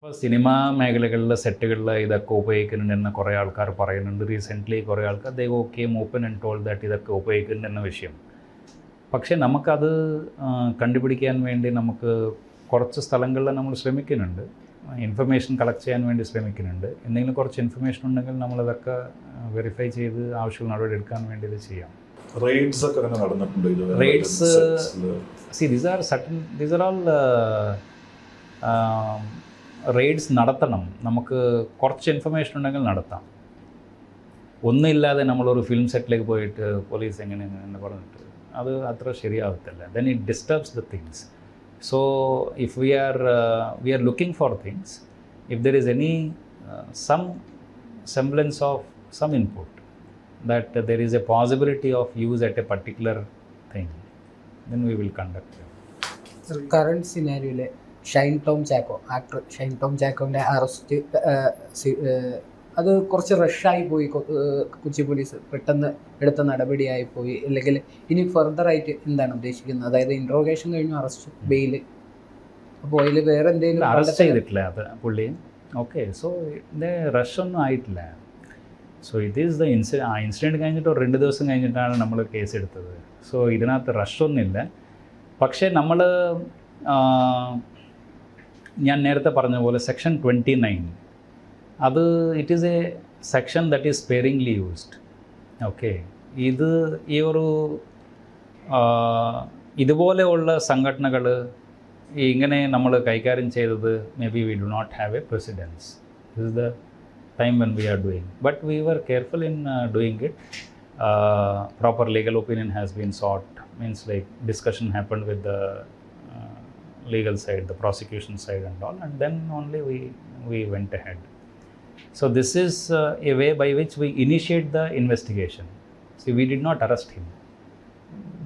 ഇപ്പോൾ സിനിമാ മേഖലകളിലെ സെറ്റുകളിൽ ഇതൊക്കെ ഉപയോഗിക്കുന്നുണ്ടെന്ന് കുറേ ആൾക്കാർ പറയുന്നുണ്ട്. റീസെൻ്റ്ലി കുറേ ആൾക്കാർ they came open and told that ഇതൊക്കെ ഉപയോഗിക്കുന്നുണ്ടെന്ന വിഷയം. പക്ഷേ നമുക്കത് കണ്ടുപിടിക്കാൻ വേണ്ടി നമുക്ക് കുറച്ച് സ്ഥലങ്ങളിൽ നമ്മൾ ശ്രമിക്കുന്നുണ്ട്. ഇൻഫർമേഷൻ കളക്ട് ചെയ്യാൻ വേണ്ടി ശ്രമിക്കുന്നുണ്ട്. എന്തെങ്കിലും കുറച്ച് ഇൻഫർമേഷൻ ഉണ്ടെങ്കിൽ നമ്മളതൊക്കെ വെരിഫൈ ചെയ്ത് ആവശ്യമുള്ള നടപടി എടുക്കാൻ വേണ്ടി ഇത് ചെയ്യാം. റെയ്ഡ്സ് ഒക്കെ അങ്ങനെ നടന്നിട്ടുണ്ട്. റെയ്ഡ്സ് ദീസ് ആർ ഓൾ റെയ്ഡ്സ് നടത്തണം. നമുക്ക് കുറച്ച് ഇൻഫർമേഷൻ ഉണ്ടെങ്കിൽ നടത്താം. ഒന്നുമില്ലാതെ നമ്മളൊരു ഫിലിം സെറ്റിലേക്ക് പോയിട്ട് പോലീസ് എങ്ങനെയെന്ന് പറഞ്ഞിട്ട് അത് അത്ര ശരിയാവത്തില്ല. Then it disturbs the things. So if we are looking for things, if there is any some semblance of some input that there is a possibility of use at a particular thing, then we will conduct it. Current സിനാരിയോയിലെ Shine Tom Chacko, actor Shine Tom ചാക്കോൻ്റെ arrest അത് കുറച്ച് റഷായി പോയി. Kochi police പെട്ടെന്ന് എടുത്ത നടപടിയായി പോയി. അല്ലെങ്കിൽ ഇനി ഫർദറായിട്ട് എന്താണ് ഉദ്ദേശിക്കുന്നത്? അതായത് ഇൻട്രോഗേഷൻ കഴിഞ്ഞു, അറസ്റ്റ്, ബെയിൽ, അപ്പോൾ അതിൽ വേറെ എന്തെങ്കിലും അറസ്റ്റ് ചെയ്തിട്ടില്ല അത് പുള്ളി. ഓക്കെ, സോ ഇത് റഷൊന്നും ആയിട്ടില്ല. സോ ഇത് ഈസ് ദ ഇൻസിഡൻറ്റ് കഴിഞ്ഞിട്ട് ഒരു 2 ദിവസം കഴിഞ്ഞിട്ടാണ് നമ്മൾ കേസ് എടുത്തത്. സോ ഇതിനകത്ത് റഷൊന്നുമില്ല. പക്ഷേ നമ്മൾ ഞാൻ നേരത്തെ പറഞ്ഞ പോലെ സെക്ഷൻ 29 അത് it is a section that is sparingly used. Okay, ഈ ഒരു ഇതുപോലെയുള്ള സംഘടനകൾ ഇങ്ങനെ നമ്മൾ കൈകാര്യം ചെയ്തത് may be we do not have a precedence. This is the time when we are doing, but we were careful in doing it. Proper legal opinion has been sought, means like discussion happened with the legal side, the prosecution side and all, and then only we went ahead. So this is a way by which we initiate the investigation. See, we did not arrest him.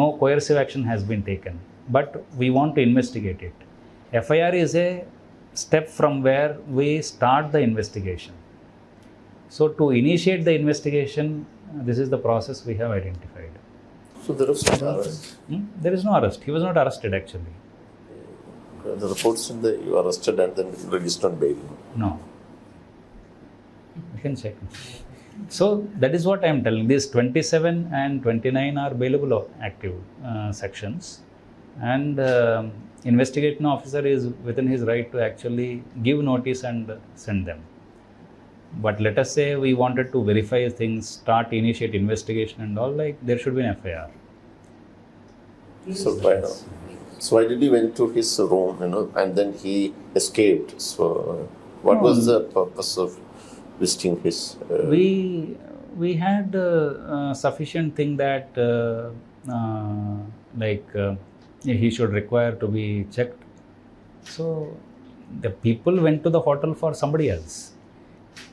No coercive action has been taken, but we want to investigate it. FIR is a step from where we start the investigation. So to initiate the investigation, this is the process we have identified. So there was no arrest? There is no arrest. He was not arrested actually. The reports in the you arrested and then released on bail. No. You can check. So that is what I am telling. These 27 and 29 are bailable active sections, and investigation officer is within his right to actually give notice and send them. But let us say we wanted to verify things, start, initiate investigation and all, like there should be an FIR. So why did he went to his room, and then he escaped? So what was the purpose of visiting his? We had sufficient thing that he should require to be checked. So the people went to the hotel for somebody else.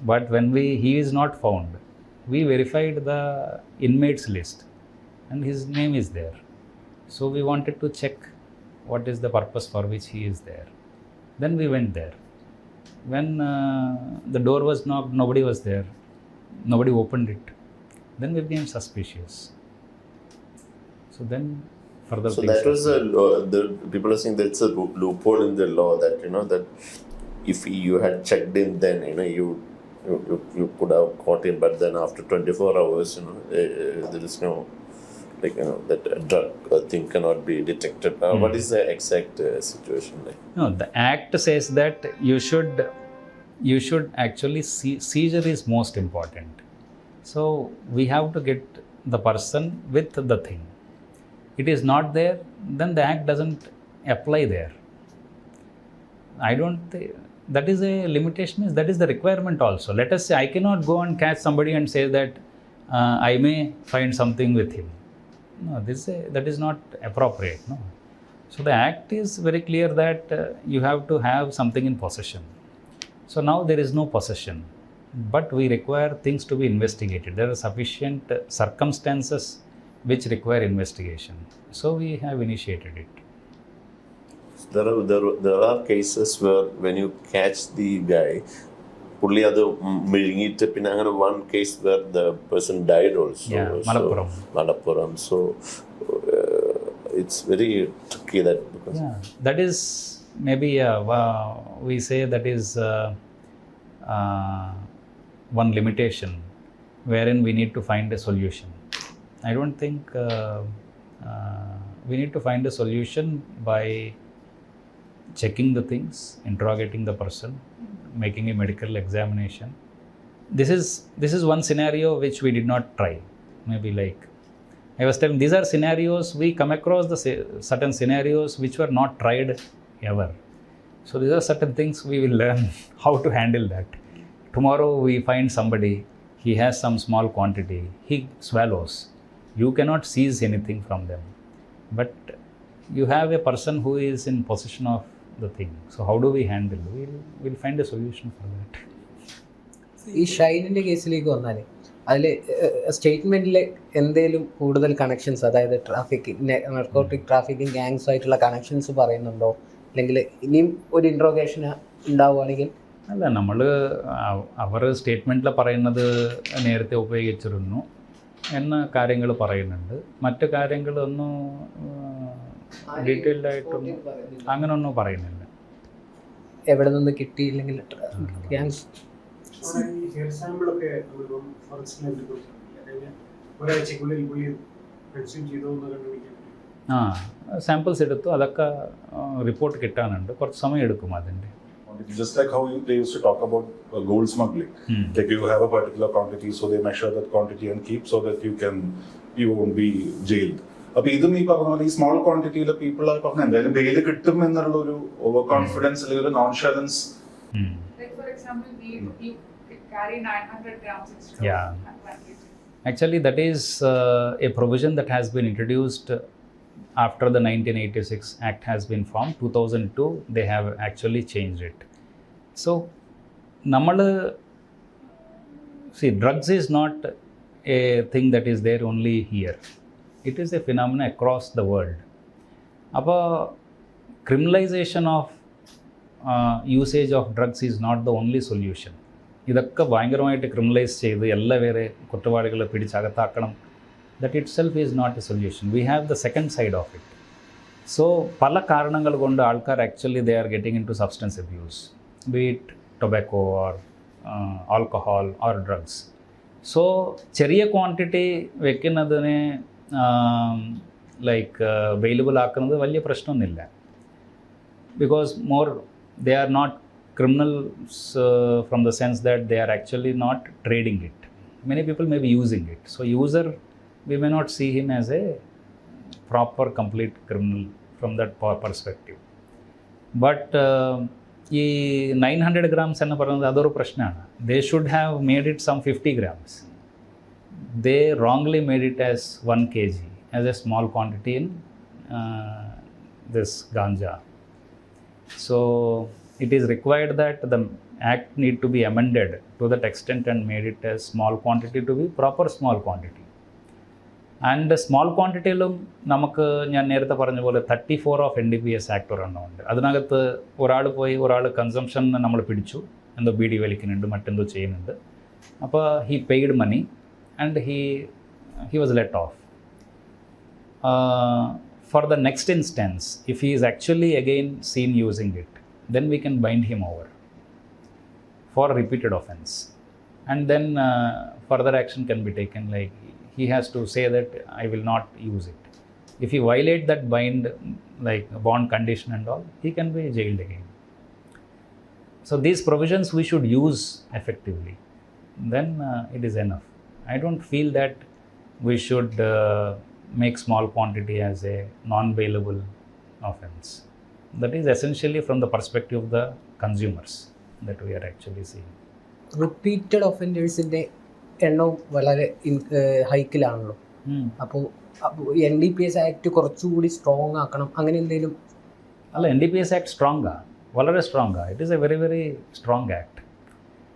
But when he is not found, we verified the inmates list and his name is there. So we wanted to check what is the purpose for which he is there. Then we went there. When the door was knocked, nobody was there. Nobody opened it. Then we became suspicious. So then further so things. that was the people are saying that's a loophole in the law that that if you had checked in, then you could have caught him, but then after 24 hours there is no that drug thing cannot be detected. What is the exact situation like? No, the act says that you should actually seizure is most important. So we have to get the person with the thing. It is not there, then the act doesn't apply there. I don't think that is a limitation, that is the requirement also. Let us say I cannot go and catch somebody and say that I may find something with him. No, that is not appropriate. No. So the act is very clear that you have to have something in possession. So now there is no possession, but we require things to be investigated. There are sufficient circumstances which require investigation. So we have initiated it. There are cases where when you catch the guy, പുള്ളി അത് മെഴുങ്ങിയിട്ട് പിന്നെ അങ്ങനെ one case where the person died also. Malappuram. So it's very tricky that because maybe we say that is one limitation wherein we need to find a solution. I don't think we need to find a solution by checking the things, interrogating the person, making a medical examination. This is one scenario which we did not try. Maybe like I was telling, these are scenarios we come across certain scenarios which were not tried ever. So these are certain things we will learn how to handle that. Tomorrow we find somebody, he has some small quantity, he swallows. You cannot seize anything from them. But you have a person who is in possession of the thing. So how do we handle? We'll find a solution for that. ഈ ഷൈനിൻ്റെ കേസിലേക്ക് വന്നാൽ അതിൽ സ്റ്റേറ്റ്മെൻറ്റിൽ എന്തെങ്കിലും കൂടുതൽ connections, അതായത് narcotic trafficking gangs ആയിട്ടുള്ള connections പറയുന്നുണ്ടോ, അല്ലെങ്കിൽ ഇനിയും ഒരു ഇൻട്രോഗേഷൻ ഉണ്ടാവുകയാണെങ്കിൽ? അല്ല, നമ്മൾ അവർ സ്റ്റേറ്റ്മെൻറ്റിൽ പറയുന്നത് നേരത്തെ ഉപയോഗിച്ചിരുന്നു എന്ന കാര്യങ്ങൾ പറയുന്നുണ്ട്. മറ്റു കാര്യങ്ങളൊന്നും ഡീറ്റെയിൽഡ് ആയിട്ടൊന്നും അങ്ങനെയൊന്നും പറയുന്നില്ല. എവിടെ നിന്ന് കിട്ടിയില്ലെങ്കിൽ ഗാങ്സ് ഹെയർ സാമ്പിളൊക്കെ ഒരാഴ്ചക്കുള്ളിൽ പുള്ളി കൺസ്യൂം ചെയ്തോ എന്ന് കണ്ടുപിടിക്കാൻ സാമ്പിൾസ് എടുത്തു, അതൊക്കെ റിപ്പോർട്ട് കിട്ടാനുണ്ട്, കുറച്ച് സമയം എടുക്കും അതിൻ്റെ. Just like how they used to talk about gold smuggling. Like you have a particular quantity, so they measure that quantity and keep so that you won't be jailed. അപ്പോൾ ഇതും ഈ പറഞ്ഞ പോലെ ഈ സ്മോൾ ക്വാണ്ടിറ്റിയിൽ പീപ്പിൾ ആയി പറഞ്ഞ എന്തായാലും ബെയിൽ കിട്ടും എന്നുള്ള ഒരു ഓവർ കോൺഫിഡൻസ് അല്ലെങ്കിൽ ഒരു നോൺഷാലൻസ്. For example, we carry 900 grams extra. Yeah. Actually, that is a provision that has been introduced after the 1986 Act has been formed. 2002, they have actually changed it. So, see, drugs is not a thing that is there only here. It is a phenomenon across the world. About criminalization of usage of drugs is not the only solution. ഇതൊക്കെ ഭയങ്കരമായിട്ട് criminalise ചെയ്ത് എല്ലാവരെ കുറ്റവാളികളെ പിടിച്ചകത്താക്കണം, that itself is not a solution. We have the second side of it. So പല കാരണങ്ങൾ കൊണ്ട് ആൾക്കാർ actually they are getting into substance abuse, be it tobacco or alcohol or drugs. So ചെറിയ quantity വെക്കുന്നതിനെ like available ആക്കുന്നത് വലിയ പ്രശ്നമൊന്നുമില്ല. Because more they are not criminals from the sense that they are actually not trading it. Many people may be using it. So user, we may not see him as a proper complete criminal from that perspective. But ഈ 900 grams എന്ന് പറയുന്നത് അതൊരു പ്രശ്നമാണ്. They should have made it some 50 grams. They wrongly made it as 1 kg, as a small quantity in this ganja. So it is required that the act need to be amended to that extent and made it as small quantity to be proper small quantity. And small quantityയിലും നമുക്ക് ഞാൻ നേരത്തെ പറഞ്ഞ പോലെ 34 of NDPS act ഒരെണ്ണമുണ്ട്. അതിനകത്ത് ഒരാൾ consumption നമ്മൾ പിടിച്ചു, എന്തോ ബീഡി വലിക്കുന്നുണ്ട്, മറ്റെന്തോ ചെയ്യുന്നുണ്ട്. അപ്പോൾ he paid money and he was let off. For the next instance, if he is actually again seen using it, then we can bind him over for repeated offense, and then further action can be taken, like he has to say that I will not use it. If he violate that bond condition and all, he can be jailed again. So these provisions we should use effectively, then it is enough. I don't feel that we should make small quantity as a non-bailable offense. That is essentially from the perspective of the consumers that we are actually seeing. Repeated ഒഫൻഡേഴ്സിൻ്റെ എണ്ണവും വളരെ ഹൈക്കിലാണല്ലോ. അപ്പോൾ NDPS act കുറച്ചുകൂടി strong ആക്കണം, അങ്ങനെ എന്തെങ്കിലും? അല്ല, NDPS act സ്ട്രോങ്ങാണ്, വളരെ സ്ട്രോങ്ങാണ്. It is a very very strong act.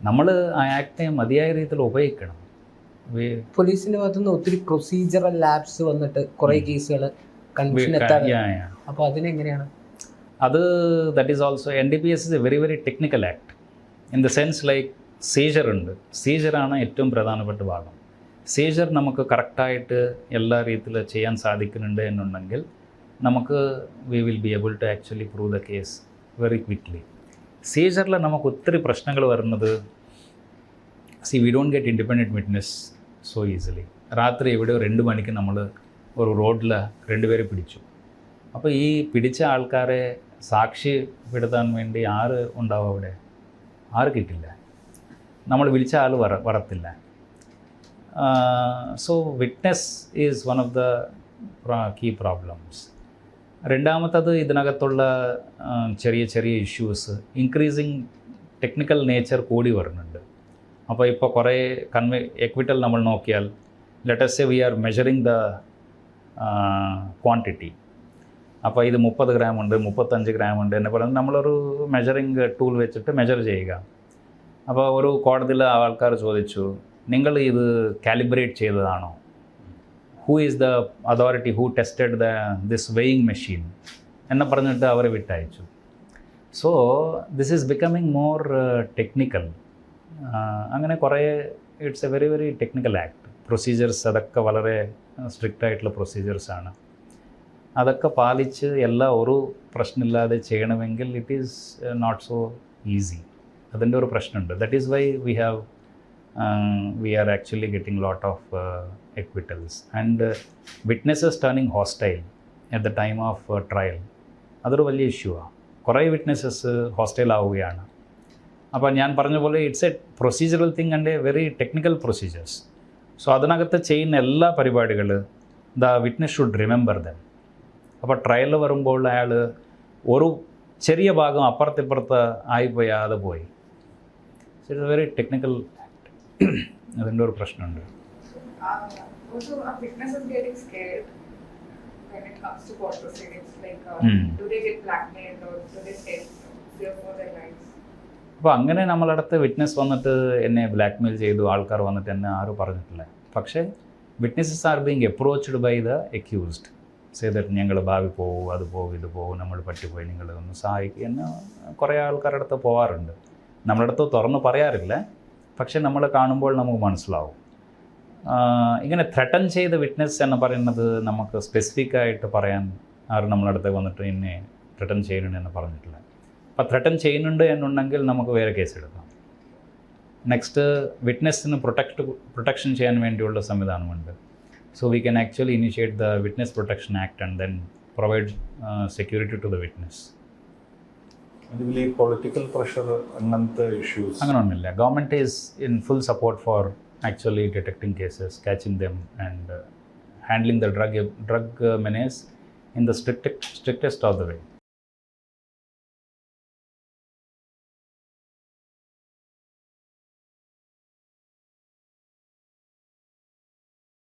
നമ്മൾ ആ ആക്ടിനെ മതിയായ രീതിയിൽ ഉപയോഗിക്കണം. പോലീസിൻ്റെ ഭാഗത്തുനിന്ന് ഒത്തിരി പ്രൊസീജറൽ ലാബ്സ് വന്നിട്ട് കുറേ കേസുകൾ കൺവിഷൻ എത്താതെ, അപ്പോൾ അതിനെങ്ങനെയാണ്? അത് that is also NDPS is a very very technical act in the sense like seizure ഉണ്ട്. സീജറാണ് ഏറ്റവും പ്രധാനപ്പെട്ട ഭാഗം. സീജർ നമുക്ക് കറക്റ്റായിട്ട് എല്ലാ രീതിയിൽ ചെയ്യാൻ സാധിക്കുന്നുണ്ട് എന്നുണ്ടെങ്കിൽ നമുക്ക് we will be able to actually prove the case very quickly. സീജറിൽ നമുക്ക് ഒത്തിരി പ്രശ്നങ്ങൾ വരുന്നത്, we don't get independent witness so easily. രാത്രി എവിടെയോ 2 മണിക്ക് നമ്മൾ ഒരു റോഡിൽ 2 പേരെ പിടിച്ചു. അപ്പോൾ ഈ പിടിച്ച ആൾക്കാരെ സാക്ഷ്യപ്പെടുത്താൻ വേണ്ടി ആര് ഉണ്ടാവും അവിടെ? ആര് കിട്ടില്ല. നമ്മൾ വിളിച്ച ആൾ വരത്തില്ല. So witness is one of the key problems. രണ്ടാമത്തത് ഇതിനകത്തുള്ള ചെറിയ ചെറിയ ഇഷ്യൂസ്, ഇൻക്രീസിങ് ടെക്നിക്കൽ നേച്ചർ കൂടി വരുന്നുണ്ട്. അപ്പോൾ ഇപ്പോൾ കുറേ എക്വിറ്റൽ നമ്മൾ നോക്കിയാൽ, let us say we are measuring the quantity. അപ്പോൾ ഇത് 30 ഗ്രാം ഉണ്ട്, 35 ഗ്രാം ഉണ്ട് എന്ന് പറയുന്നത് നമ്മളൊരു മെഷറിങ് ടൂൾ വെച്ചിട്ട് മെഷർ ചെയ്യുക. അപ്പോൾ ഒരു കോടതിയിൽ ആൾക്കാർ ചോദിച്ചു, നിങ്ങൾ ഇത് കാലിബ്രേറ്റ് ചെയ്തതാണോ? Who is the authority who tested this weighing machine എന്ന് പറഞ്ഞിട്ട് അവരെ വിട്ടയച്ചു. So this is becoming more technical. അങ്ങനെ കുറേ it's A very very technical act. Procedures അതൊക്കെ വളരെ സ്ട്രിക്റ്റ് ആയിട്ടുള്ള പ്രൊസീജിയേഴ്സാണ്. അതൊക്കെ പാലിച്ച് എല്ലാം ഒരു പ്രശ്നമില്ലാതെ ചെയ്യണമെങ്കിൽ it is not so easy. അതിൻ്റെ ഒരു പ്രശ്നമുണ്ട്. That is why we are actually getting lot of acquittals and witnesses turning hostile at the time of trial. അതൊരു വലിയ ഇഷ്യൂ ആണ്. കുറേ വിറ്റ്നസ്സസ് ഹോസ്റ്റൈൽ ആവുകയാണ്. അപ്പോൾ ഞാൻ പറഞ്ഞ പോലെ it's A procedural thing and A very technical procedures. So അതിനകത്ത് ചെയ്യുന്ന എല്ലാ പരിപാടികൾ the witness should remember dum. അപ്പോൾ ട്രയൽ വരുമ്പോൾ അയാൾ ഒരു ചെറിയ ഭാഗം അപ്പുറത്തിപ്പുറത്ത് ആയിപ്പോയി, അത് പോയി. It's A very technical. അതിൻ്റെ ഒരു പ്രശ്നമുണ്ട്. Also, a witness is getting scared when it comes to court proceedings. Like, do they get blackmailed or do they fear for their lives? അപ്പോൾ അങ്ങനെ നമ്മളടുത്ത് വിറ്റ്നസ് വന്നിട്ട് എന്നെ ബ്ലാക്ക്മെയിൽ ചെയ്തു, ആൾക്കാർ വന്നിട്ട് എന്നെ ആരും പറഞ്ഞിട്ടില്ല. പക്ഷേ witnesses are being approached by the accused. Say that ഞങ്ങൾ ഭാവി പോകും, അത് പോകും, ഇത് പോകും, നമ്മൾ പറ്റിപ്പോയി, നിങ്ങൾ ഒന്ന് സഹായിക്കുക എന്ന് കുറേ ആൾക്കാരുടെ അടുത്ത് പോകാറുണ്ട്. നമ്മളടുത്ത് തുറന്ന് പറയാറില്ല, പക്ഷേ നമ്മൾ കാണുമ്പോൾ നമുക്ക് മനസ്സിലാവും. ഇങ്ങനെ ത്രെട്ടൻ ചെയ്ത വിറ്റ്നസ് എന്ന് പറയുന്നത് നമുക്ക് സ്പെസിഫിക് ആയിട്ട് പറയാൻ ആരും നമ്മളടുത്ത് വന്നിട്ട് എന്നെ ത്രെട്ടൻ ചെയ്യുന്നുണ്ട് എന്ന് പറഞ്ഞിട്ടില്ല. അപ്പോൾ ത്രെട്ടൻ ചെയ്യുന്നുണ്ട് എന്നുണ്ടെങ്കിൽ നമുക്ക് വേറെ കേസ് എടുക്കാം. നെക്സ്റ്റ് വിറ്റ്നസ്സിന് പ്രൊട്ടക്ഷൻ ചെയ്യാൻ വേണ്ടിയുള്ള സംവിധാനമുണ്ട്. So we can actually initiate the witness protection act and then provide security to the witness. അതുപോലെ ഈ പൊളിറ്റിക്കൽ പ്രഷർ അങ്ങനത്തെ ഇഷ്യൂസ് അങ്ങനെ ഒന്നുമില്ല. Government is in full support for actually detecting cases, catching them and handling the drug menace in the strictest of the way.